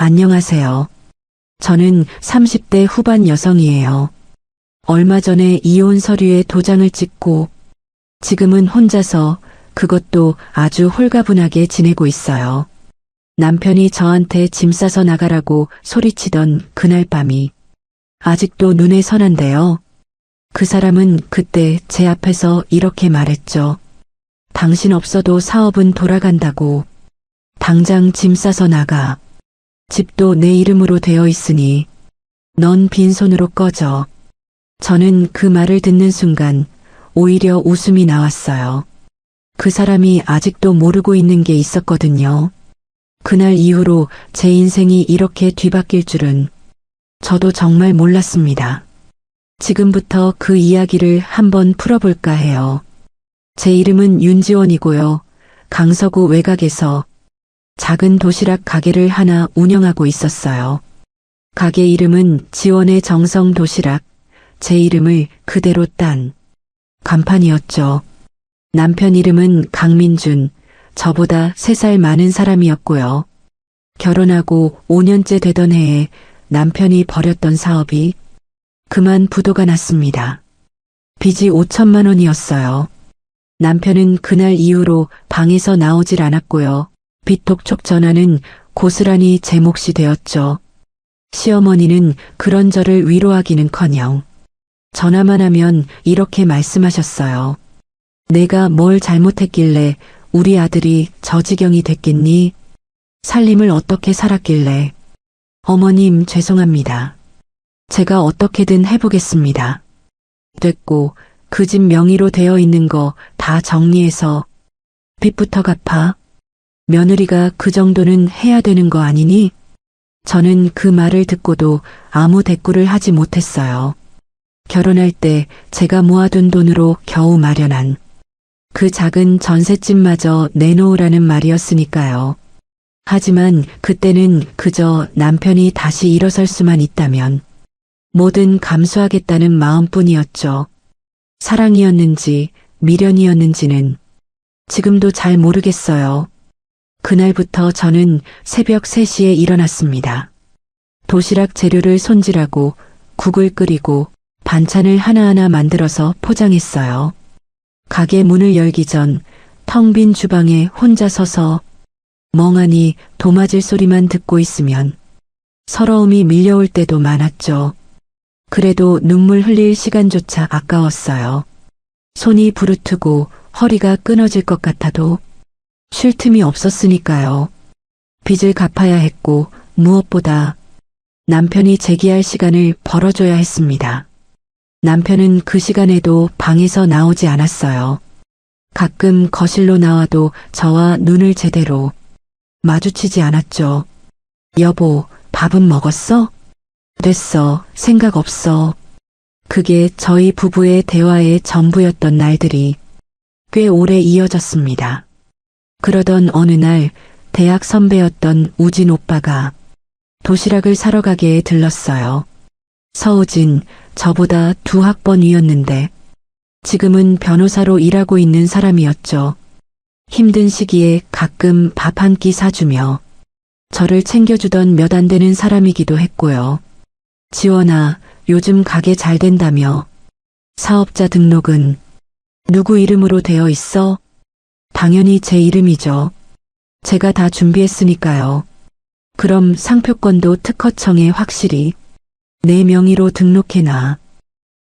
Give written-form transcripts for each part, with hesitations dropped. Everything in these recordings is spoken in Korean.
안녕하세요. 저는 30대 후반 여성이에요. 얼마 전에 이혼 서류에 도장을 찍고 지금은 혼자서 그것도 아주 홀가분하게 지내고 있어요. 남편이 저한테 짐 싸서 나가라고 소리치던 그날 밤이 아직도 눈에 선한데요. 그 사람은 그때 제 앞에서 이렇게 말했죠. 당신 없어도 사업은 돌아간다고. 당장 짐 싸서 나가. 집도 내 이름으로 되어 있으니 넌 빈손으로 꺼져. 저는 그 말을 듣는 순간 오히려 웃음이 나왔어요. 그 사람이 아직도 모르고 있는 게 있었거든요. 그날 이후로 제 인생이 이렇게 뒤바뀔 줄은 저도 정말 몰랐습니다. 지금부터 그 이야기를 한번 풀어볼까 해요. 제 이름은 윤지원이고요. 강서구 외곽에서 작은 도시락 가게를 하나 운영하고 있었어요. 가게 이름은 지원의 정성 도시락, 제 이름을 그대로 딴 간판이었죠. 남편 이름은 강민준, 저보다 3살 많은 사람이었고요. 결혼하고 5년째 되던 해에 남편이 벌였던 사업이 그만 부도가 났습니다. 빚이 5천만 원이었어요. 남편은 그날 이후로 방에서 나오질 않았고요. 빚톡촉 전화는 고스란히 제 몫이 되었죠. 시어머니는 그런 저를 위로하기는커녕 전화만 하면 이렇게 말씀하셨어요. 내가 뭘 잘못했길래 우리 아들이 저 지경이 됐겠니? 살림을 어떻게 살았길래? 어머님 죄송합니다. 제가 어떻게든 해보겠습니다. 됐고 그 집 명의로 되어 있는 거 다 정리해서 빚부터 갚아. 며느리가 그 정도는 해야 되는 거 아니니? 저는 그 말을 듣고도 아무 대꾸를 하지 못했어요. 결혼할 때 제가 모아둔 돈으로 겨우 마련한 그 작은 전셋집마저 내놓으라는 말이었으니까요. 하지만 그때는 그저 남편이 다시 일어설 수만 있다면 뭐든 감수하겠다는 마음뿐이었죠. 사랑이었는지 미련이었는지는 지금도 잘 모르겠어요. 그날부터 저는 새벽 3시에 일어났습니다. 도시락 재료를 손질하고 국을 끓이고 반찬을 하나하나 만들어서 포장했어요. 가게 문을 열기 전 텅 빈 주방에 혼자 서서 멍하니 도마질 소리만 듣고 있으면 서러움이 밀려올 때도 많았죠. 그래도 눈물 흘릴 시간조차 아까웠어요. 손이 부르트고 허리가 끊어질 것 같아도 쉴 틈이 없었으니까요. 빚을 갚아야 했고 무엇보다 남편이 재기할 시간을 벌어줘야 했습니다. 남편은 그 시간에도 방에서 나오지 않았어요. 가끔 거실로 나와도 저와 눈을 제대로 마주치지 않았죠. 여보, 밥은 먹었어? 됐어, 생각 없어. 그게 저희 부부의 대화의 전부였던 날들이 꽤 오래 이어졌습니다. 그러던 어느 날 대학 선배였던 우진 오빠가 도시락을 사러 가게에 들렀어요. 서우진, 저보다 2학번 위였는데 지금은 변호사로 일하고 있는 사람이었죠. 힘든 시기에 가끔 밥 한 끼 사주며 저를 챙겨주던 몇 안 되는 사람이기도 했고요. 지원아, 요즘 가게 잘 된다며. 사업자 등록은 누구 이름으로 되어 있어? 당연히 제 이름이죠. 제가 다 준비했으니까요. 그럼 상표권도 특허청에 확실히 내 명의로 등록해놔.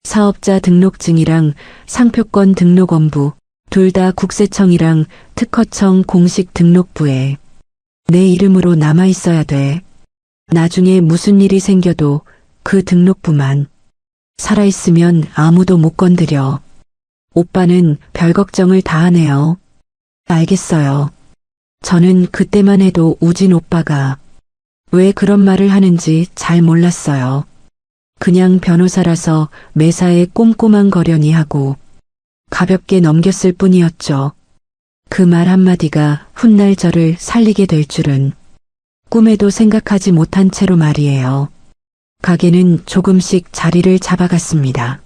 사업자 등록증이랑 상표권 등록원부 둘 다 국세청이랑 특허청 공식 등록부에 내 이름으로 남아있어야 돼. 나중에 무슨 일이 생겨도 그 등록부만 살아있으면 아무도 못 건드려. 오빠는 별 걱정을 다 하네요. 알겠어요. 저는 그때만 해도 우진 오빠가 왜 그런 말을 하는지 잘 몰랐어요. 그냥 변호사라서 매사에 꼼꼼한거려니 하고 가볍게 넘겼을 뿐이었죠. 그 말 한마디가 훗날 저를 살리게 될 줄은 꿈에도 생각하지 못한 채로 말이에요. 가게는 조금씩 자리를 잡아갔습니다.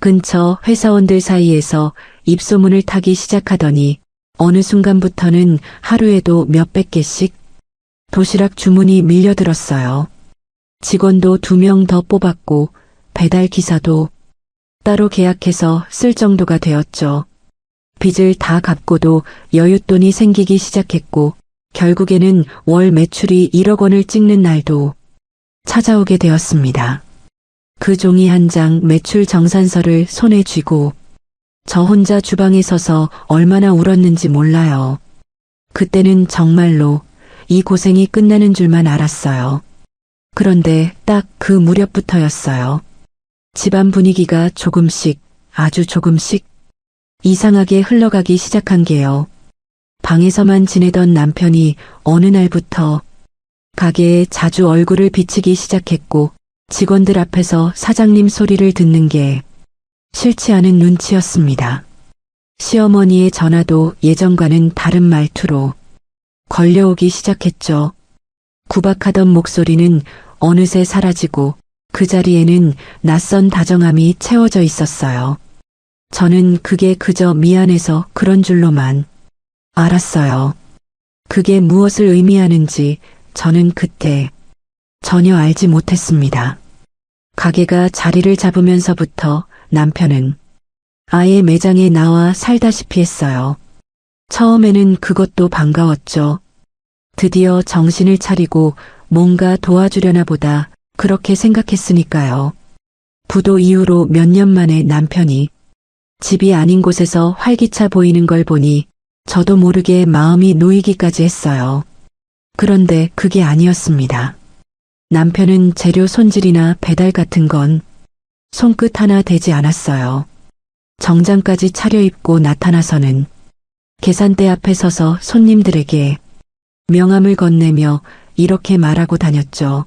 근처 회사원들 사이에서 입소문을 타기 시작하더니 어느 순간부터는 하루에도 몇백 개씩 도시락 주문이 밀려들었어요. 직원도 2명 더 뽑았고 배달 기사도 따로 계약해서 쓸 정도가 되었죠. 빚을 다 갚고도 여윳돈이 생기기 시작했고 결국에는 월 매출이 1억 원을 찍는 날도 찾아오게 되었습니다. 그 종이 한 장 매출 정산서를 손에 쥐고 저 혼자 주방에 서서 얼마나 울었는지 몰라요. 그때는 정말로 이 고생이 끝나는 줄만 알았어요. 그런데 딱 그 무렵부터였어요. 집안 분위기가 조금씩, 아주 조금씩 이상하게 흘러가기 시작한 게요. 방에서만 지내던 남편이 어느 날부터 가게에 자주 얼굴을 비치기 시작했고 직원들 앞에서 사장님 소리를 듣는 게 싫지 않은 눈치였습니다. 시어머니의 전화도 예전과는 다른 말투로 걸려오기 시작했죠. 구박하던 목소리는 어느새 사라지고 그 자리에는 낯선 다정함이 채워져 있었어요. 저는 그게 그저 미안해서 그런 줄로만 알았어요. 그게 무엇을 의미하는지 저는 그때 전혀 알지 못했습니다. 가게가 자리를 잡으면서부터 남편은 아예 매장에 나와 살다시피 했어요. 처음에는 그것도 반가웠죠. 드디어 정신을 차리고 뭔가 도와주려나 보다 그렇게 생각했으니까요. 부도 이후로 몇 년 만에 남편이 집이 아닌 곳에서 활기차 보이는 걸 보니 저도 모르게 마음이 놓이기까지 했어요. 그런데 그게 아니었습니다. 남편은 재료 손질이나 배달 같은 건 손끝 하나 대지 않았어요. 정장까지 차려입고 나타나서는 계산대 앞에 서서 손님들에게 명함을 건네며 이렇게 말하고 다녔죠.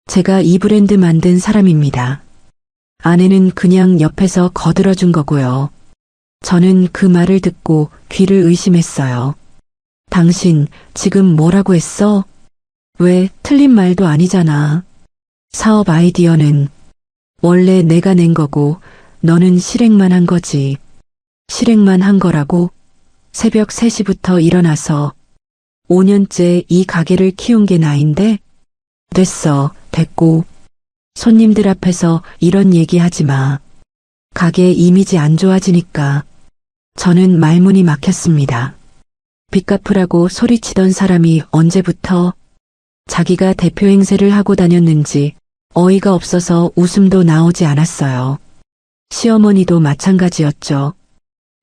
제가 이 브랜드 만든 사람입니다. 아내는 그냥 옆에서 거들어준 거고요. 저는 그 말을 듣고 귀를 의심했어요. 당신 지금 뭐라고 했어? 왜 틀린 말도 아니잖아. 사업 아이디어는 원래 내가 낸 거고 너는 실행만 한 거지. 실행만 한 거라고? 새벽 3시부터 일어나서 5년째 이 가게를 키운 게 나인데? 됐어, 됐고. 손님들 앞에서 이런 얘기 하지 마. 가게 이미지 안 좋아지니까. 저는 말문이 막혔습니다. 빚 갚으라고 소리치던 사람이 언제부터 자기가 대표 행세를 하고 다녔는지 어이가 없어서 웃음도 나오지 않았어요. 시어머니도 마찬가지였죠.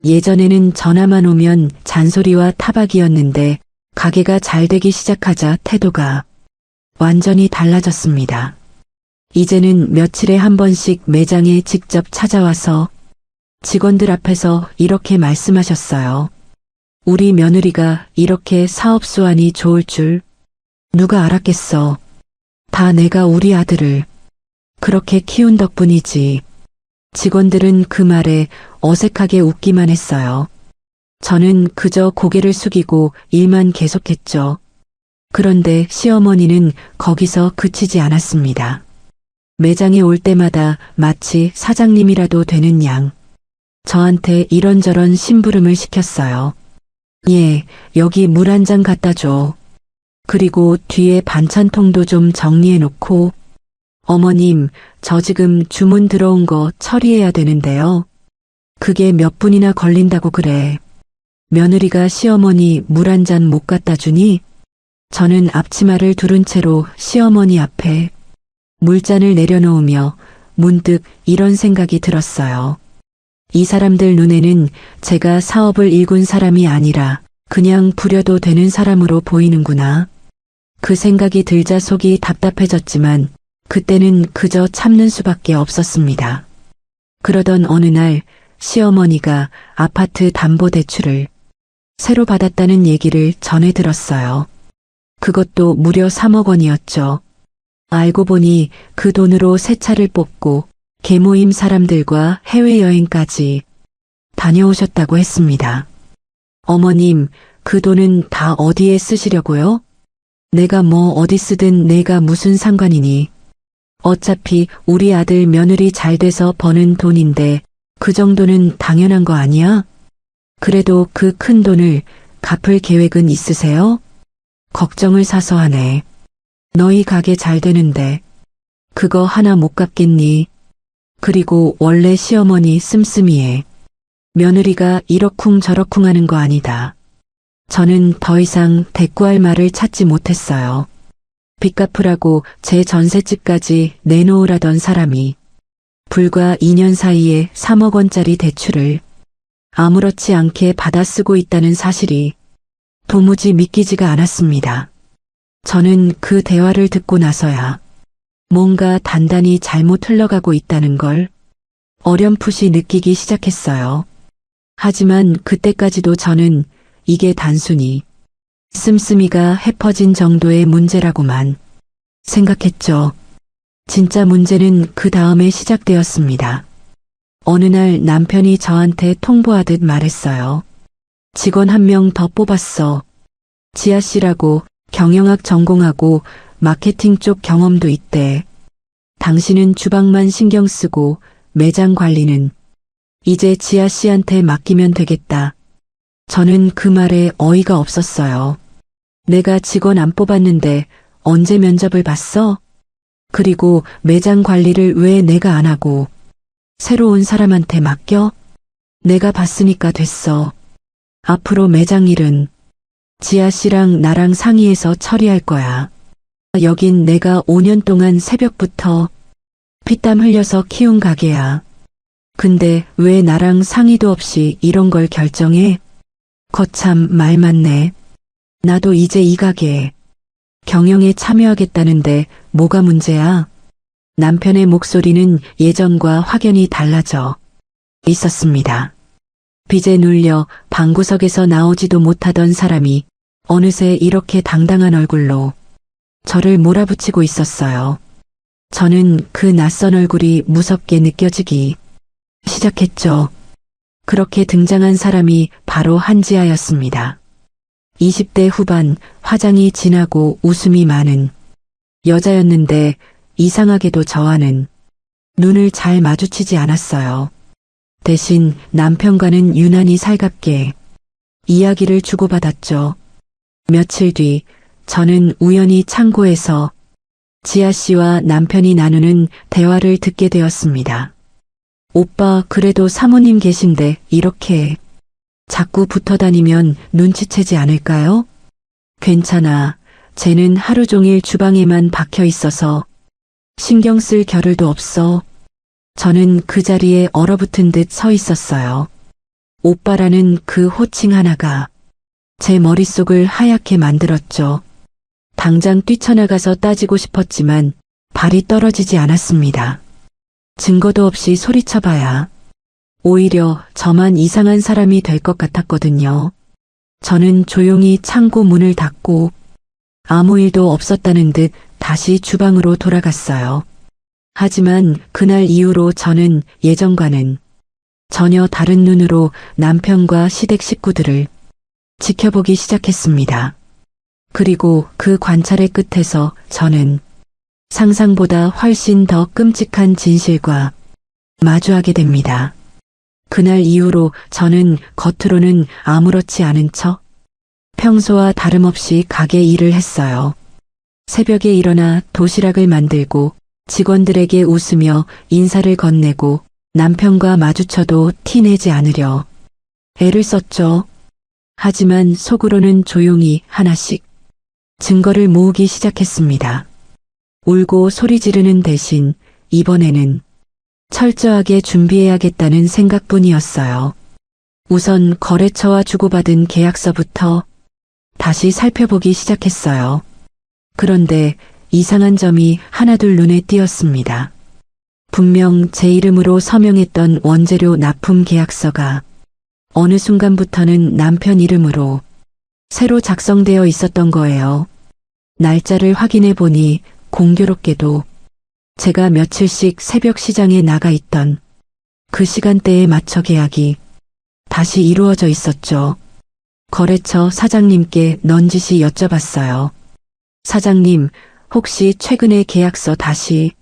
예전에는 전화만 오면 잔소리와 타박이었는데 가게가 잘 되기 시작하자 태도가 완전히 달라졌습니다. 이제는 며칠에 한 번씩 매장에 직접 찾아와서 직원들 앞에서 이렇게 말씀하셨어요. 우리 며느리가 이렇게 사업 수완이 좋을 줄 누가 알았겠어. 다 내가 우리 아들을 그렇게 키운 덕분이지. 직원들은 그 말에 어색하게 웃기만 했어요. 저는 그저 고개를 숙이고 일만 계속했죠. 그런데 시어머니는 거기서 그치지 않았습니다. 매장에 올 때마다 마치 사장님이라도 되는 양 저한테 이런저런 심부름을 시켰어요. 예, 여기 물 한 잔 갖다 줘. 그리고 뒤에 반찬통도 좀 정리해 놓고 어머님, 저 지금 주문 들어온 거 처리해야 되는데요. 그게 몇 분이나 걸린다고 그래. 며느리가 시어머니 물 한 잔 못 갖다 주니? 저는 앞치마를 두른 채로 시어머니 앞에 물잔을 내려놓으며 문득 이런 생각이 들었어요. 이 사람들 눈에는 제가 사업을 일군 사람이 아니라 그냥 부려도 되는 사람으로 보이는구나. 그 생각이 들자 속이 답답해졌지만 그때는 그저 참는 수밖에 없었습니다. 그러던 어느 날 시어머니가 아파트 담보대출을 새로 받았다는 얘기를 전해 들었어요. 그것도 무려 3억 원이었죠. 알고 보니 그 돈으로 새 차를 뽑고 계모임 사람들과 해외여행까지 다녀오셨다고 했습니다. 어머님, 그 돈은 다 어디에 쓰시려고요? 내가 뭐 어디 쓰든 내가 무슨 상관이니. 어차피 우리 아들 며느리 잘 돼서 버는 돈인데 그 정도는 당연한 거 아니야? 그래도 그 큰 돈을 갚을 계획은 있으세요? 걱정을 사서 하네. 너희 가게 잘 되는데 그거 하나 못 갚겠니? 그리고 원래 시어머니 씀씀이에 며느리가 이러쿵 저러쿵 하는 거 아니다. 저는 더 이상 대꾸할 말을 찾지 못했어요. 빚 갚으라고 제 전셋집까지 내놓으라던 사람이 불과 2년 사이에 3억 원짜리 대출을 아무렇지 않게 받아 쓰고 있다는 사실이 도무지 믿기지가 않았습니다. 저는 그 대화를 듣고 나서야 뭔가 단단히 잘못 흘러가고 있다는 걸 어렴풋이 느끼기 시작했어요. 하지만 그때까지도 저는 이게 단순히 씀씀이가 헤퍼진 정도의 문제라고만 생각했죠. 진짜 문제는 그 다음에 시작되었습니다. 어느 날 남편이 저한테 통보하듯 말했어요. 직원 한 명 더 뽑았어. 지아 씨라고 경영학 전공하고 마케팅 쪽 경험도 있대. 당신은 주방만 신경 쓰고 매장 관리는 이제 지아 씨한테 맡기면 되겠다. 저는 그 말에 어이가 없었어요. 내가 직원 안 뽑았는데 언제 면접을 봤어? 그리고 매장 관리를 왜 내가 안 하고 새로운 사람한테 맡겨? 내가 봤으니까 됐어. 앞으로 매장 일은 지아 씨랑 나랑 상의해서 처리할 거야. 여긴 내가 5년 동안 새벽부터 피땀 흘려서 키운 가게야. 근데 왜 나랑 상의도 없이 이런 걸 결정해? 거참 말 많네. 나도 이제 이 가게 경영에 참여하겠다는데 뭐가 문제야? 남편의 목소리는 예전과 확연히 달라져 있었습니다. 빚에 눌려 방구석에서 나오지도 못하던 사람이 어느새 이렇게 당당한 얼굴로 저를 몰아붙이고 있었어요. 저는 그 낯선 얼굴이 무섭게 느껴지기 시작했죠. 그렇게 등장한 사람이 바로 한지아였습니다. 20대 후반, 화장이 진하고 웃음이 많은 여자였는데 이상하게도 저와는 눈을 잘 마주치지 않았어요. 대신 남편과는 유난히 살갑게 이야기를 주고받았죠. 며칠 뒤 저는 우연히 창고에서 지아 씨와 남편이 나누는 대화를 듣게 되었습니다. 오빠, 그래도 사모님 계신데 이렇게 자꾸 붙어 다니면 눈치채지 않을까요? 괜찮아. 쟤는 하루 종일 주방에만 박혀 있어서 신경 쓸 겨를도 없어. 저는 그 자리에 얼어붙은 듯 서 있었어요. 오빠라는 그 호칭 하나가 제 머릿속을 하얗게 만들었죠. 당장 뛰쳐나가서 따지고 싶었지만 발이 떨어지지 않았습니다. 증거도 없이 소리쳐봐야 오히려 저만 이상한 사람이 될 것 같았거든요. 저는 조용히 창고 문을 닫고 아무 일도 없었다는 듯 다시 주방으로 돌아갔어요. 하지만 그날 이후로 저는 예전과는 전혀 다른 눈으로 남편과 시댁 식구들을 지켜보기 시작했습니다. 그리고 그 관찰의 끝에서 저는 상상보다 훨씬 더 끔찍한 진실과 마주하게 됩니다. 그날 이후로 저는 겉으로는 아무렇지 않은 척 평소와 다름없이 가게 일을 했어요. 새벽에 일어나 도시락을 만들고 직원들에게 웃으며 인사를 건네고 남편과 마주쳐도 티내지 않으려 애를 썼죠. 하지만 속으로는 조용히 하나씩 증거를 모으기 시작했습니다. 울고 소리 지르는 대신 이번에는 철저하게 준비해야겠다는 생각뿐이었어요. 우선 거래처와 주고받은 계약서부터 다시 살펴보기 시작했어요. 그런데 이상한 점이 하나둘 눈에 띄었습니다. 분명 제 이름으로 서명했던 원재료 납품 계약서가 어느 순간부터는 남편 이름으로 새로 작성되어 있었던 거예요. 날짜를 확인해 보니 공교롭게도 제가 며칠씩 새벽 시장에 나가 있던 그 시간대에 맞춰 계약이 다시 이루어져 있었죠. 거래처 사장님께 넌지시 여쭤봤어요. 사장님, 혹시 최근에 계약서 다시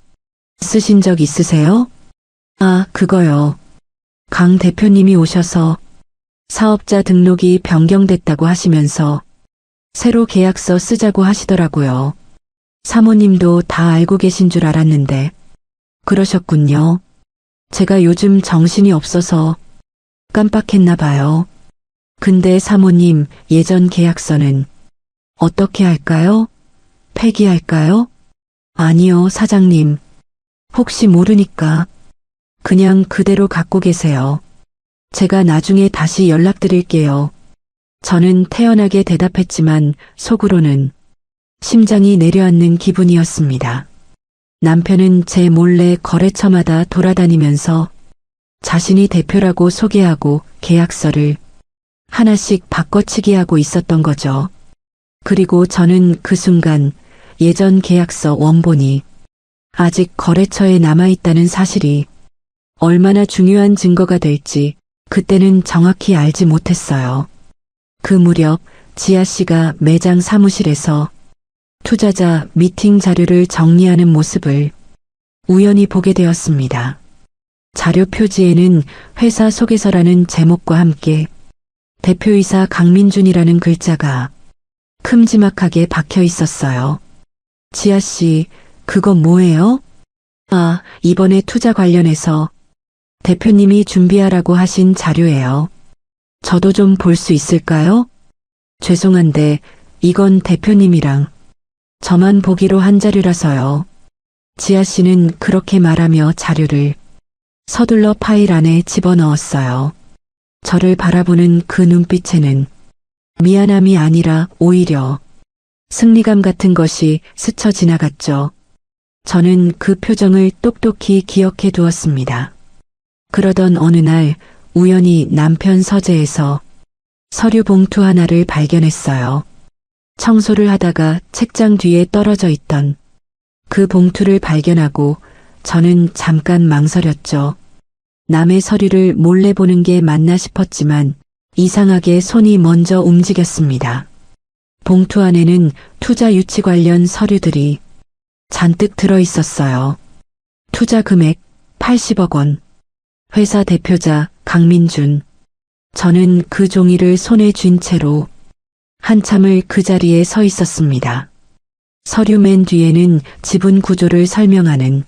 쓰신 적 있으세요? 아, 그거요. 강 대표님이 오셔서 사업자 등록이 변경됐다고 하시면서 새로 계약서 쓰자고 하시더라고요. 사모님도 다 알고 계신 줄 알았는데. 그러셨군요. 제가 요즘 정신이 없어서 깜빡했나 봐요. 근데 사모님, 예전 계약서는 어떻게 할까요? 폐기할까요? 아니요, 사장님. 혹시 모르니까 그냥 그대로 갖고 계세요. 제가 나중에 다시 연락드릴게요. 저는 태연하게 대답했지만 속으로는 심장이 내려앉는 기분이었습니다. 남편은 제 몰래 거래처마다 돌아다니면서 자신이 대표라고 소개하고 계약서를 하나씩 바꿔치기 하고 있었던 거죠. 그리고 저는 그 순간 예전 계약서 원본이 아직 거래처에 남아있다는 사실이 얼마나 중요한 증거가 될지 그때는 정확히 알지 못했어요. 그 무렵 지아 씨가 매장 사무실에서 투자자 미팅 자료를 정리하는 모습을 우연히 보게 되었습니다. 자료 표지에는 회사 소개서라는 제목과 함께 대표이사 강민준이라는 글자가 큼지막하게 박혀 있었어요. 지아 씨, 그거 뭐예요? 아, 이번에 투자 관련해서 대표님이 준비하라고 하신 자료예요. 저도 좀 볼 수 있을까요? 죄송한데 이건 대표님이랑 저만 보기로 한 자료라서요. 지아 씨는 그렇게 말하며 자료를 서둘러 파일 안에 집어넣었어요. 저를 바라보는 그 눈빛에는 미안함이 아니라 오히려 승리감 같은 것이 스쳐 지나갔죠. 저는 그 표정을 똑똑히 기억해 두었습니다. 그러던 어느 날 우연히 남편 서재에서 서류 봉투 하나를 발견했어요. 청소를 하다가 책장 뒤에 떨어져 있던 그 봉투를 발견하고 저는 잠깐 망설였죠. 남의 서류를 몰래 보는 게 맞나 싶었지만 이상하게 손이 먼저 움직였습니다. 봉투 안에는 투자 유치 관련 서류들이 잔뜩 들어 있었어요. 투자 금액 80억 원. 회사 대표자 강민준. 저는 그 종이를 손에 쥔 채로 한참을 그 자리에 서 있었습니다. 서류 맨 뒤에는 지분 구조를 설명하는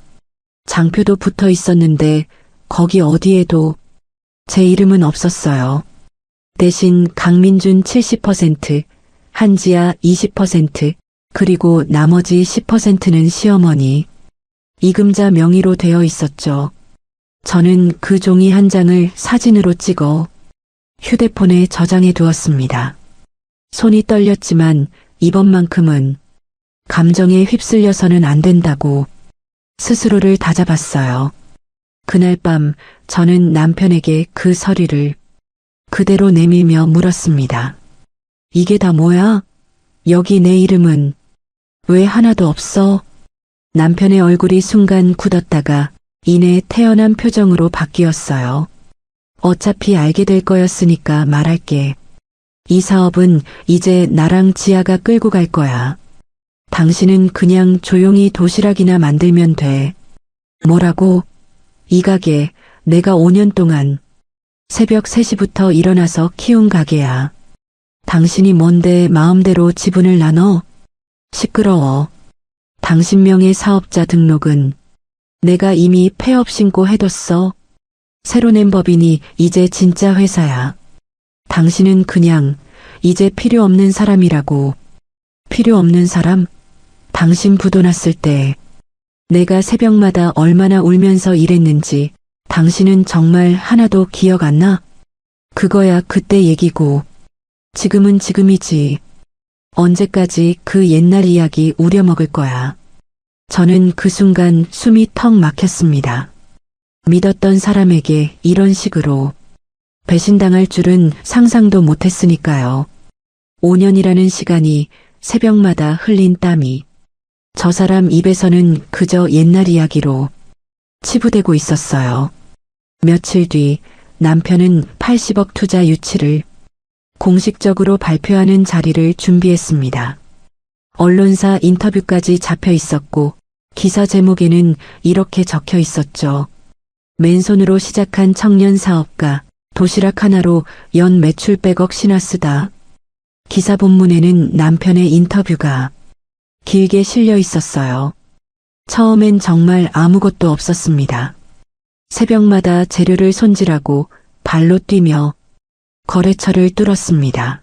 장표도 붙어 있었는데 거기 어디에도 제 이름은 없었어요. 대신 강민준 70%, 한지아 20%, 그리고 나머지 10%는 시어머니, 이금자 명의로 되어 있었죠. 저는 그 종이 한 장을 사진으로 찍어 휴대폰에 저장해 두었습니다. 손이 떨렸지만 이번만큼은 감정에 휩쓸려서는 안 된다고 스스로를 다잡았어요. 그날 밤 저는 남편에게 그 서류를 그대로 내밀며 물었습니다. 이게 다 뭐야? 여기 내 이름은 왜 하나도 없어? 남편의 얼굴이 순간 굳었다가 이내 태연한 표정으로 바뀌었어요. 어차피 알게 될 거였으니까 말할게. 이 사업은 이제 나랑 지아가 끌고 갈 거야. 당신은 그냥 조용히 도시락이나 만들면 돼. 뭐라고? 이 가게 내가 5년 동안 새벽 3시부터 일어나서 키운 가게야. 당신이 뭔데 마음대로 지분을 나눠? 시끄러워. 당신 명의 사업자 등록은 내가 이미 폐업 신고해뒀어. 새로 낸 법인이 이제 진짜 회사야. 당신은 그냥 이제 필요 없는 사람이라고. 필요 없는 사람? 당신 부도 났을 때 내가 새벽마다 얼마나 울면서 일했는지 당신은 정말 하나도 기억 안 나? 그거야 그때 얘기고 지금은 지금이지. 언제까지 그 옛날 이야기 우려먹을 거야. 저는 그 순간 숨이 턱 막혔습니다. 믿었던 사람에게 이런 식으로 배신당할 줄은 상상도 못했으니까요. 5년이라는 시간이 새벽마다 흘린 땀이 저 사람 입에서는 그저 옛날 이야기로 치부되고 있었어요. 며칠 뒤 남편은 80억 투자 유치를 공식적으로 발표하는 자리를 준비했습니다. 언론사 인터뷰까지 잡혀 있었고 기사 제목에는 이렇게 적혀 있었죠. 맨손으로 시작한 청년 사업가, 도시락 하나로 연 매출 100억 시나스다. 기사 본문에는 남편의 인터뷰가 길게 실려 있었어요. 처음엔 정말 아무것도 없었습니다. 새벽마다 재료를 손질하고 발로 뛰며 거래처를 뚫었습니다.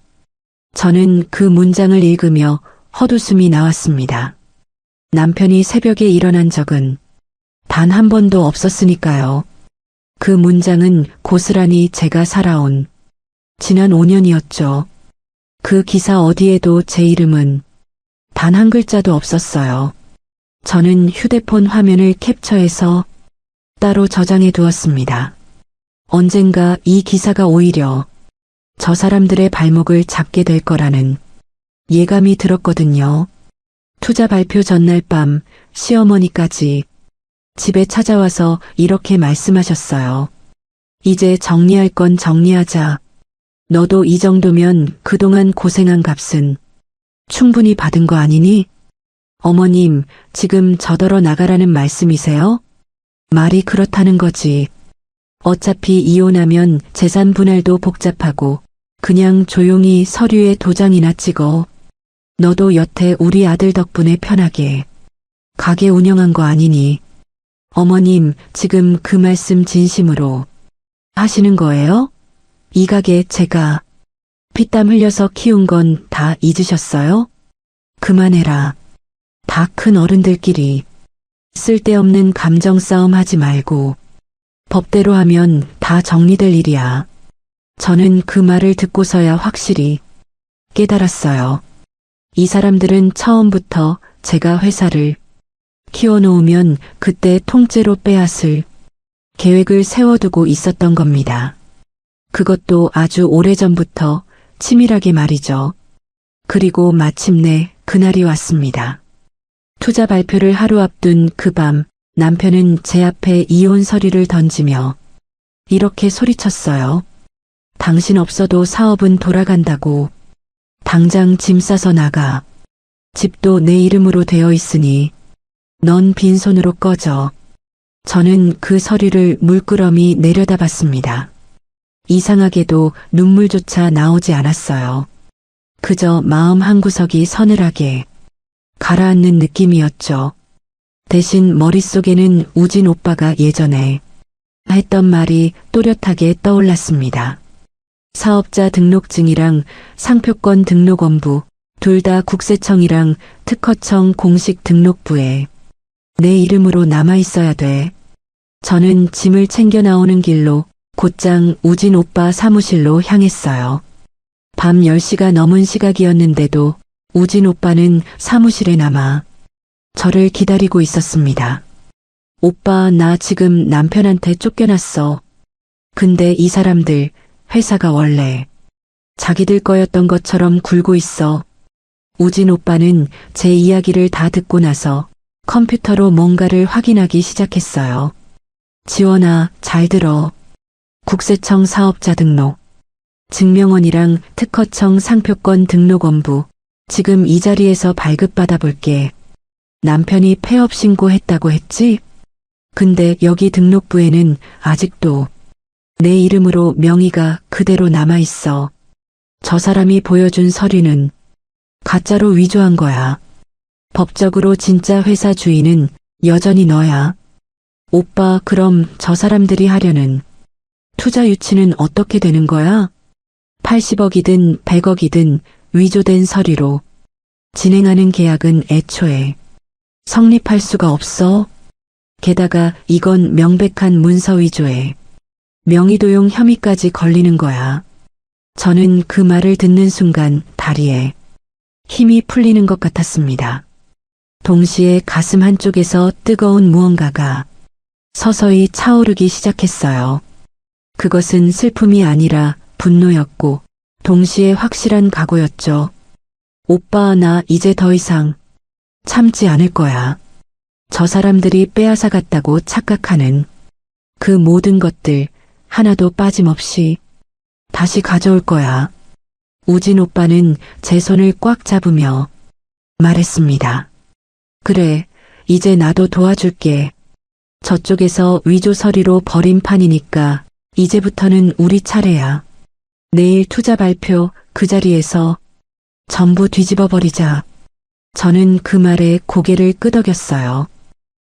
저는 그 문장을 읽으며 헛웃음이 나왔습니다. 남편이 새벽에 일어난 적은 단 한 번도 없었으니까요. 그 문장은 고스란히 제가 살아온 지난 5년이었죠. 그 기사 어디에도 제 이름은 단 한 글자도 없었어요. 저는 휴대폰 화면을 캡처해서 따로 저장해 두었습니다. 언젠가 이 기사가 오히려 저 사람들의 발목을 잡게 될 거라는 예감이 들었거든요. 투자 발표 전날 밤 시어머니까지 집에 찾아와서 이렇게 말씀하셨어요. 이제 정리할 건 정리하자. 너도 이 정도면 그동안 고생한 값은 충분히 받은 거 아니니? 어머님, 지금 저더러 나가라는 말씀이세요? 말이 그렇다는 거지. 어차피 이혼하면 재산 분할도 복잡하고 그냥 조용히 서류에 도장이나 찍어. 너도 여태 우리 아들 덕분에 편하게 가게 운영한 거 아니니? 어머님, 지금 그 말씀 진심으로 하시는 거예요? 이 가게 제가 피땀 흘려서 키운 건 다 잊으셨어요? 그만해라. 다 큰 어른들끼리 쓸데없는 감정 싸움 하지 말고 법대로 하면 다 정리될 일이야. 저는 그 말을 듣고서야 확실히 깨달았어요. 이 사람들은 처음부터 제가 회사를 키워놓으면 그때 통째로 빼앗을 계획을 세워두고 있었던 겁니다. 그것도 아주 오래전부터 치밀하게 말이죠. 그리고 마침내 그날이 왔습니다. 투자 발표를 하루 앞둔 그 밤 남편은 제 앞에 이혼 서류를 던지며 이렇게 소리쳤어요. 당신 없어도 사업은 돌아간다고. 당장 짐 싸서 나가. 집도 내 이름으로 되어 있으니 넌 빈손으로 꺼져. 저는 그 서류를 물끄러미 내려다봤습니다. 이상하게도 눈물조차 나오지 않았어요. 그저 마음 한구석이 서늘하게 가라앉는 느낌이었죠. 대신 머릿속에는 우진 오빠가 예전에 했던 말이 또렷하게 떠올랐습니다. 사업자 등록증이랑 상표권 등록원부, 둘 다 국세청이랑 특허청 공식 등록부에 내 이름으로 남아있어야 돼. 저는 짐을 챙겨 나오는 길로 곧장 우진 오빠 사무실로 향했어요. 밤 10시가 넘은 시각이었는데도 우진 오빠는 사무실에 남아 저를 기다리고 있었습니다. 오빠, 나 지금 남편한테 쫓겨났어. 근데 이 사람들 회사가 원래 자기들 거였던 것처럼 굴고 있어. 우진 오빠는 제 이야기를 다 듣고 나서 컴퓨터로 뭔가를 확인하기 시작했어요. 지원아, 잘 들어. 국세청 사업자 등록, 증명원이랑 특허청 상표권 등록원부, 지금 이 자리에서 발급받아 볼게. 남편이 폐업 신고했다고 했지? 근데 여기 등록부에는 아직도 내 이름으로 명의가 그대로 남아있어. 저 사람이 보여준 서류는 가짜로 위조한 거야. 법적으로 진짜 회사 주인은 여전히 너야. 오빠, 그럼 저 사람들이 하려는 투자 유치는 어떻게 되는 거야? 80억이든 100억이든 위조된 서류로 진행하는 계약은 애초에 성립할 수가 없어. 게다가 이건 명백한 문서 위조에 명의도용 혐의까지 걸리는 거야. 저는 그 말을 듣는 순간 다리에 힘이 풀리는 것 같았습니다. 동시에 가슴 한쪽에서 뜨거운 무언가가 서서히 차오르기 시작했어요. 그것은 슬픔이 아니라 분노였고 동시에 확실한 각오였죠. 오빠, 나 이제 더 이상 참지 않을 거야. 저 사람들이 빼앗아 갔다고 착각하는 그 모든 것들 하나도 빠짐없이 다시 가져올 거야. 우진 오빠는 제 손을 꽉 잡으며 말했습니다. 그래, 이제 나도 도와줄게. 저쪽에서 위조 서류로 버린 판이니까 이제부터는 우리 차례야. 내일 투자 발표 그 자리에서 전부 뒤집어 버리자. 저는 그 말에 고개를 끄덕였어요.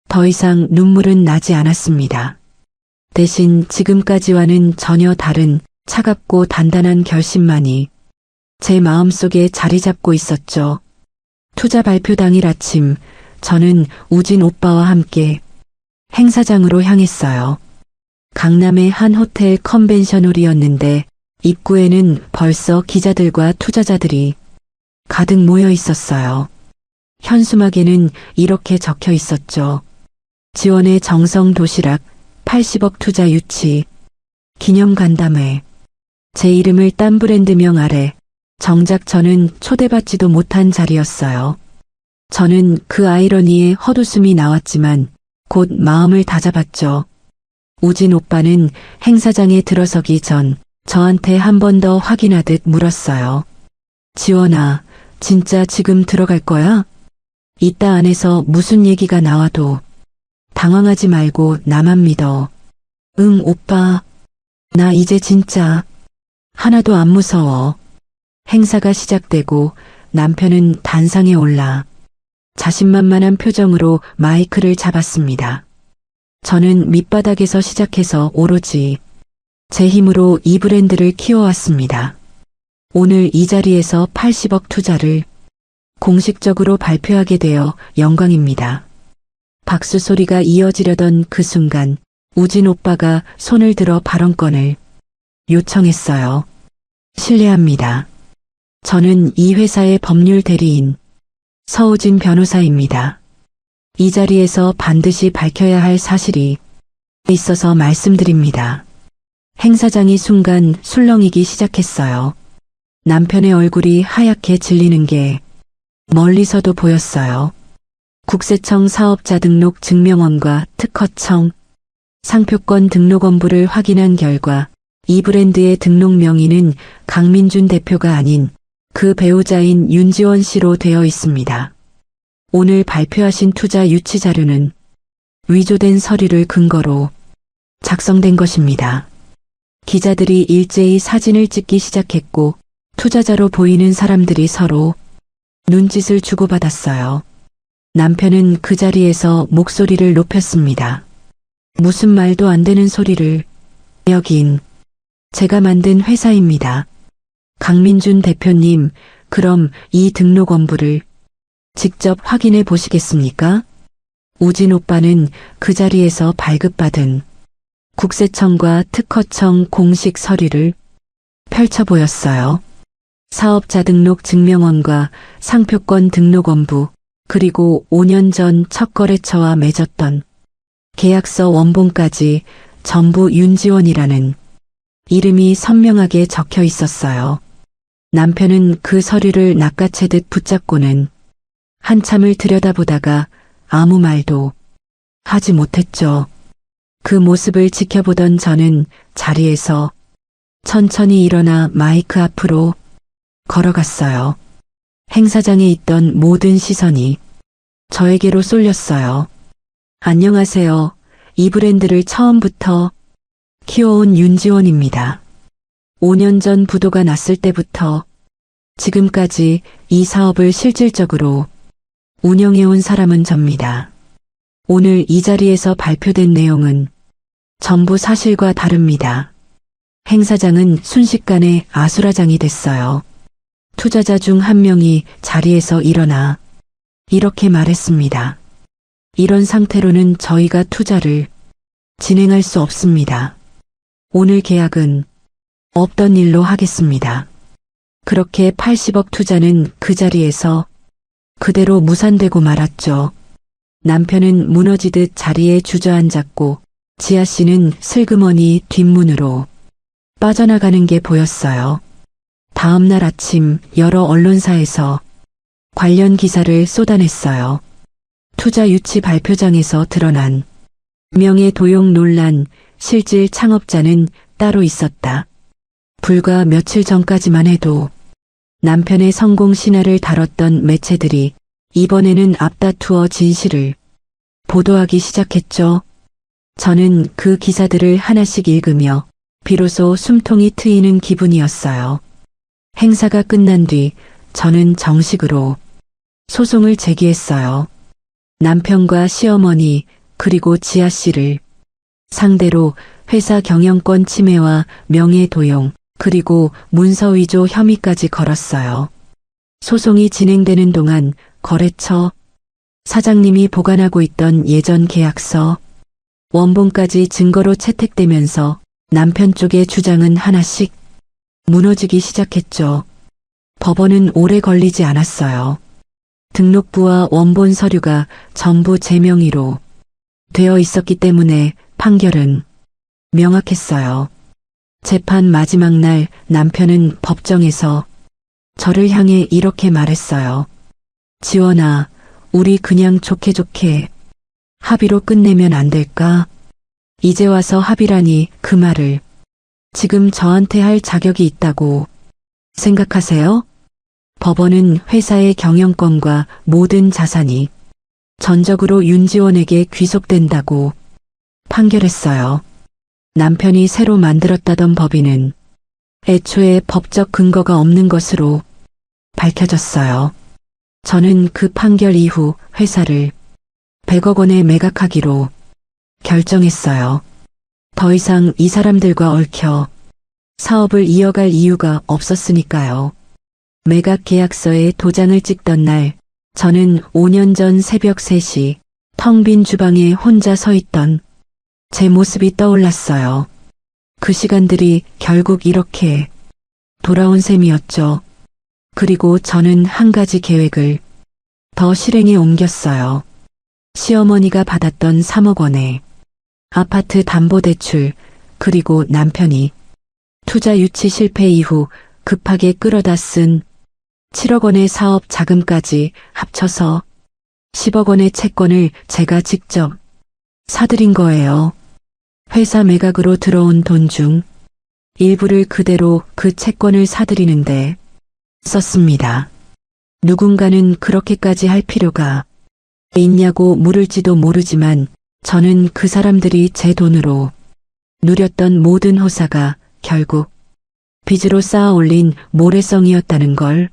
더 이상 눈물은 나지 않았습니다. 대신 지금까지와는 전혀 다른 차갑고 단단한 결심만이 제 마음속에 자리 잡고 있었죠. 투자 발표 당일 아침, 저는 우진 오빠와 함께 행사장으로 향했어요. 강남의 한 호텔 컨벤션홀이었는데 입구에는 벌써 기자들과 투자자들이 가득 모여 있었어요. 현수막에는 이렇게 적혀 있었죠. 지원의 정성 도시락 80억 투자 유치 기념 간담회. 제 이름을 딴 브랜드명 아래 정작 저는 초대받지도 못한 자리였어요. 저는 그 아이러니에 헛웃음이 나왔지만 곧 마음을 다잡았죠. 우진 오빠는 행사장에 들어서기 전 저한테 한 번 더 확인하듯 물었어요. 지원아, 진짜 지금 들어갈 거야? 이따 안에서 무슨 얘기가 나와도 당황하지 말고 나만 믿어. 응, 오빠. 나 이제 진짜 하나도 안 무서워. 행사가 시작되고 남편은 단상에 올라 자신만만한 표정으로 마이크를 잡았습니다. 저는 밑바닥에서 시작해서 오로지 제 힘으로 이 브랜드를 키워왔습니다. 오늘 이 자리에서 80억 투자를 공식적으로 발표하게 되어 영광입니다. 박수 소리가 이어지려던 그 순간 우진 오빠가 손을 들어 발언권을 요청했어요. 실례합니다. 저는 이 회사의 법률 대리인 서우진 변호사입니다. 이 자리에서 반드시 밝혀야 할 사실이 있어서 말씀드립니다. 행사장이 순간 술렁이기 시작했어요. 남편의 얼굴이 하얗게 질리는 게 멀리서도 보였어요. 국세청 사업자 등록 증명원과 특허청, 상표권 등록원부를 확인한 결과 이 브랜드의 등록 명의는 강민준 대표가 아닌 그 배우자인 윤지원 씨로 되어 있습니다. 오늘 발표하신 투자 유치 자료는 위조된 서류를 근거로 작성된 것입니다. 기자들이 일제히 사진을 찍기 시작했고 투자자로 보이는 사람들이 서로 눈짓을 주고받았어요. 남편은 그 자리에서 목소리를 높였습니다. 무슨 말도 안 되는 소리를. 여긴 제가 만든 회사입니다. 강민준 대표님, 그럼 이 등록원부를 직접 확인해 보시겠습니까? 우진 오빠는 그 자리에서 발급받은 국세청과 특허청 공식 서류를 펼쳐 보였어요. 사업자 등록 증명원과 상표권 등록원부, 그리고 5년 전 첫 거래처와 맺었던 계약서 원본까지 전부 윤지원이라는 이름이 선명하게 적혀 있었어요. 남편은 그 서류를 낚아채듯 붙잡고는 한참을 들여다보다가 아무 말도 하지 못했죠. 그 모습을 지켜보던 저는 자리에서 천천히 일어나 마이크 앞으로 걸어갔어요. 행사장에 있던 모든 시선이 저에게로 쏠렸어요. 안녕하세요. 이 브랜드를 처음부터 키워온 윤지원입니다. 5년 전 부도가 났을 때부터 지금까지 이 사업을 실질적으로 운영해온 사람은 접니다. 오늘 이 자리에서 발표된 내용은 전부 사실과 다릅니다. 행사장은 순식간에 아수라장이 됐어요. 투자자 중 한 명이 자리에서 일어나 이렇게 말했습니다. 이런 상태로는 저희가 투자를 진행할 수 없습니다. 오늘 계약은 없던 일로 하겠습니다. 그렇게 80억 투자는 그 자리에서 그대로 무산되고 말았죠. 남편은 무너지듯 자리에 주저앉았고 지아 씨는 슬그머니 뒷문으로 빠져나가는 게 보였어요. 다음 날 아침 여러 언론사에서 관련 기사를 쏟아냈어요. 투자 유치 발표장에서 드러난 명예 도용 논란, 실질 창업자는 따로 있었다. 불과 며칠 전까지만 해도 남편의 성공 신화를 다뤘던 매체들이 이번에는 앞다투어 진실을 보도하기 시작했죠. 저는 그 기사들을 하나씩 읽으며 비로소 숨통이 트이는 기분이었어요. 행사가 끝난 뒤 저는 정식으로 소송을 제기했어요. 남편과 시어머니 그리고 지아 씨를 상대로 회사 경영권 침해와 명예도용 그리고 문서위조 혐의까지 걸었어요. 소송이 진행되는 동안 거래처 사장님이 보관하고 있던 예전 계약서, 원본까지 증거로 채택되면서 남편 쪽의 주장은 하나씩 무너지기 시작했죠. 법원은 오래 걸리지 않았어요. 등록부와 원본 서류가 전부 제 명의로 되어 있었기 때문에 판결은 명확했어요. 재판 마지막 날 남편은 법정에서 저를 향해 이렇게 말했어요. 지원아, 우리 그냥 좋게 좋게 합의로 끝내면 안 될까? 이제 와서 합의라니 그 말을 지금 저한테 할 자격이 있다고 생각하세요? 법원은 회사의 경영권과 모든 자산이 전적으로 윤지원에게 귀속된다고 판결했어요. 남편이 새로 만들었다던 법인은 애초에 법적 근거가 없는 것으로 밝혀졌어요. 저는 그 판결 이후 회사를 100억 원에 매각하기로 결정했어요. 더 이상 이 사람들과 얽혀 사업을 이어갈 이유가 없었으니까요. 매각 계약서에 도장을 찍던 날, 저는 5년 전 새벽 3시 텅 빈 주방에 혼자 서 있던 제 모습이 떠올랐어요. 그 시간들이 결국 이렇게 돌아온 셈이었죠. 그리고 저는 한 가지 계획을 더 실행에 옮겼어요. 시어머니가 받았던 3억 원의 아파트 담보대출, 그리고 남편이 투자 유치 실패 이후 급하게 끌어다 쓴 7억 원의 사업 자금까지 합쳐서 10억 원의 채권을 제가 직접 사들인 거예요. 회사 매각으로 들어온 돈 중 일부를 그대로 그 채권을 사들이는데 썼습니다. 누군가는 그렇게까지 할 필요가 있냐고 물을지도 모르지만 저는 그 사람들이 제 돈으로 누렸던 모든 호사가 결국 빚으로 쌓아 올린 모래성이었다는 걸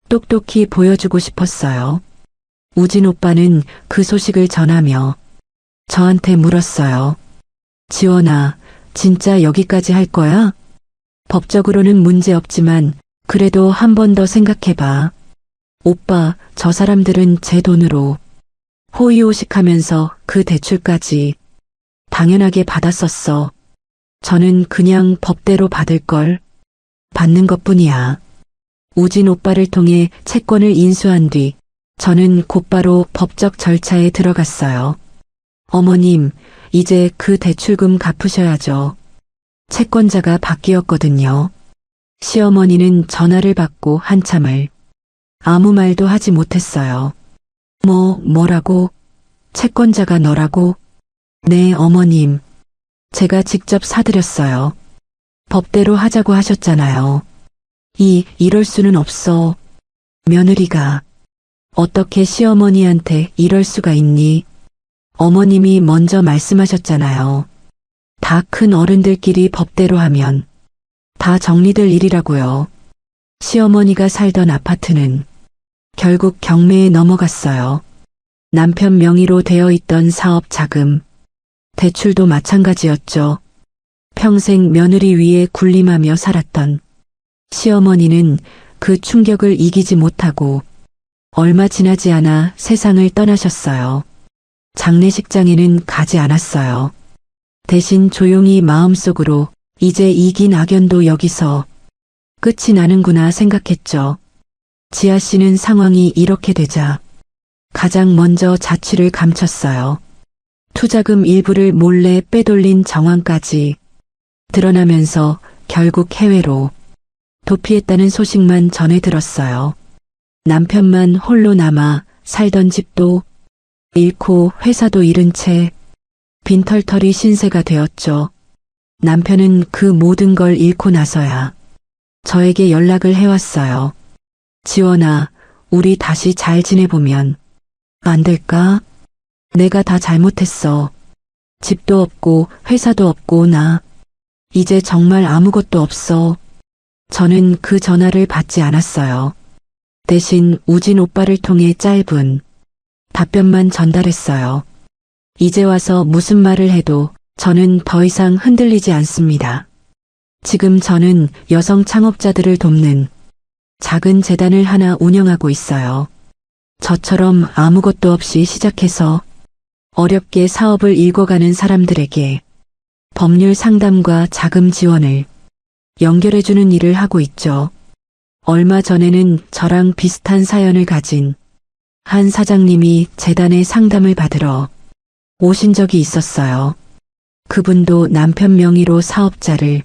똑똑히 보여주고 싶었어요. 우진 오빠는 그 소식을 전하며 저한테 물었어요. 지원아, 진짜 여기까지 할 거야? 법적으로는 문제 없지만 그래도 한 번 더 생각해봐. 오빠, 저 사람들은 제 돈으로 호의호식하면서 그 대출까지 당연하게 받았었어. 저는 그냥 법대로 받을 걸 받는 것뿐이야. 우진 오빠를 통해 채권을 인수한 뒤 저는 곧바로 법적 절차에 들어갔어요. 어머님, 이제 그 대출금 갚으셔야죠. 채권자가 바뀌었거든요. 시어머니는 전화를 받고 한참을 아무 말도 하지 못했어요. 뭐라고? 채권자가 너라고? 네, 어머님. 제가 직접 사드렸어요. 법대로 하자고 하셨잖아요. 이럴 수는 없어. 며느리가 어떻게 시어머니한테 이럴 수가 있니? 어머님이 먼저 말씀하셨잖아요. 다 큰 어른들끼리 법대로 하면 다 정리될 일이라고요. 시어머니가 살던 아파트는 결국 경매에 넘어갔어요. 남편 명의로 되어 있던 사업 자금, 대출도 마찬가지였죠. 평생 며느리 위에 군림하며 살았던 시어머니는 그 충격을 이기지 못하고 얼마 지나지 않아 세상을 떠나셨어요. 장례식장에는 가지 않았어요. 대신 조용히 마음속으로 이제 이긴 악연도 여기서 끝이 나는구나 생각했죠. 지아 씨는 상황이 이렇게 되자 가장 먼저 자취를 감췄어요. 투자금 일부를 몰래 빼돌린 정황까지 드러나면서 결국 해외로 도피했다는 소식만 전해 들었어요. 남편만 홀로 남아 살던 집도 잃고 회사도 잃은 채 빈털터리 신세가 되었죠. 남편은 그 모든 걸 잃고 나서야 저에게 연락을 해왔어요. 지원아, 우리 다시 잘 지내보면 안 될까? 내가 다 잘못했어. 집도 없고 회사도 없고 나 이제 정말 아무것도 없어. 저는 그 전화를 받지 않았어요. 대신 우진 오빠를 통해 짧은 답변만 전달했어요. 이제 와서 무슨 말을 해도 저는 더 이상 흔들리지 않습니다. 지금 저는 여성 창업자들을 돕는 작은 재단을 하나 운영하고 있어요. 저처럼 아무것도 없이 시작해서 어렵게 사업을 일궈가는 사람들에게 법률 상담과 자금 지원을 연결해주는 일을 하고 있죠. 얼마 전에는 저랑 비슷한 사연을 가진 한 사장님이 재단의 상담을 받으러 오신 적이 있었어요. 그분도 남편 명의로 사업자를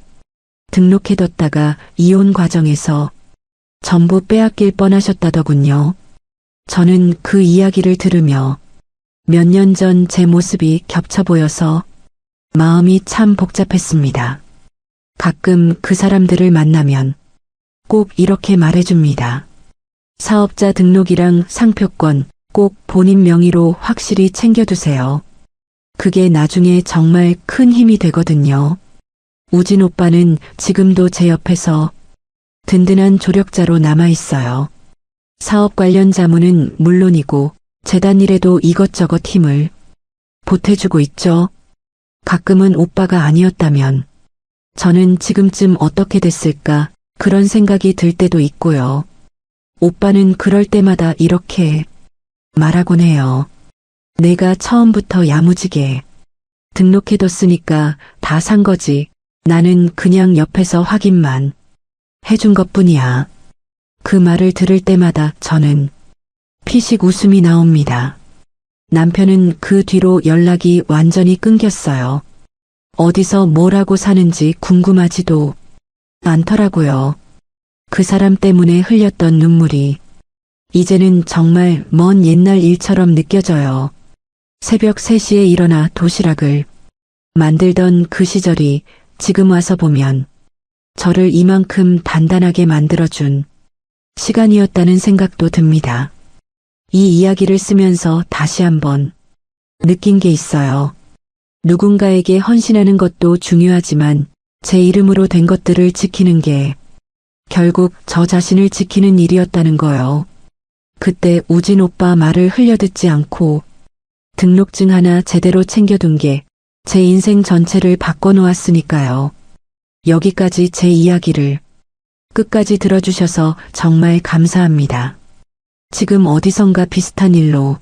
등록해뒀다가 이혼 과정에서 전부 빼앗길 뻔하셨다더군요. 저는 그 이야기를 들으며 몇 년 전 제 모습이 겹쳐 보여서 마음이 참 복잡했습니다. 가끔 그 사람들을 만나면 꼭 이렇게 말해줍니다. 사업자 등록이랑 상표권 꼭 본인 명의로 확실히 챙겨두세요. 그게 나중에 정말 큰 힘이 되거든요. 우진 오빠는 지금도 제 옆에서 든든한 조력자로 남아있어요. 사업 관련 자문은 물론이고 재단 일에도 이것저것 힘을 보태주고 있죠. 가끔은 오빠가 아니었다면 저는 지금쯤 어떻게 됐을까 그런 생각이 들 때도 있고요. 오빠는 그럴 때마다 이렇게 말하곤 해요. 내가 처음부터 야무지게 등록해뒀으니까 다 산 거지. 나는 그냥 옆에서 확인만 해준 것뿐이야. 그 말을 들을 때마다 저는 피식 웃음이 나옵니다. 남편은 그 뒤로 연락이 완전히 끊겼어요. 어디서 뭘 하고 사는지 궁금하지도 않더라고요. 그 사람 때문에 흘렸던 눈물이 이제는 정말 먼 옛날 일처럼 느껴져요. 새벽 3시에 일어나 도시락을 만들던 그 시절이 지금 와서 보면 저를 이만큼 단단하게 만들어준 시간이었다는 생각도 듭니다. 이 이야기를 쓰면서 다시 한번 느낀 게 있어요. 누군가에게 헌신하는 것도 중요하지만 제 이름으로 된 것들을 지키는 게 결국 저 자신을 지키는 일이었다는 거요. 그때 우진 오빠 말을 흘려듣지 않고 등록증 하나 제대로 챙겨둔 게 제 인생 전체를 바꿔놓았으니까요. 여기까지 제 이야기를 끝까지 들어주셔서 정말 감사합니다. 지금 어디선가 비슷한 일로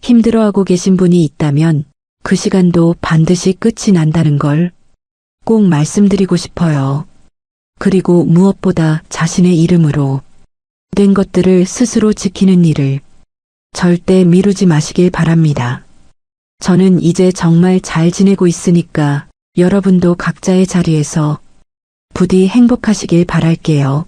힘들어하고 계신 분이 있다면 그 시간도 반드시 끝이 난다는 걸 꼭 말씀드리고 싶어요. 그리고 무엇보다 자신의 이름으로 된 것들을 스스로 지키는 일을 절대 미루지 마시길 바랍니다. 저는 이제 정말 잘 지내고 있으니까 여러분도 각자의 자리에서 부디 행복하시길 바랄게요.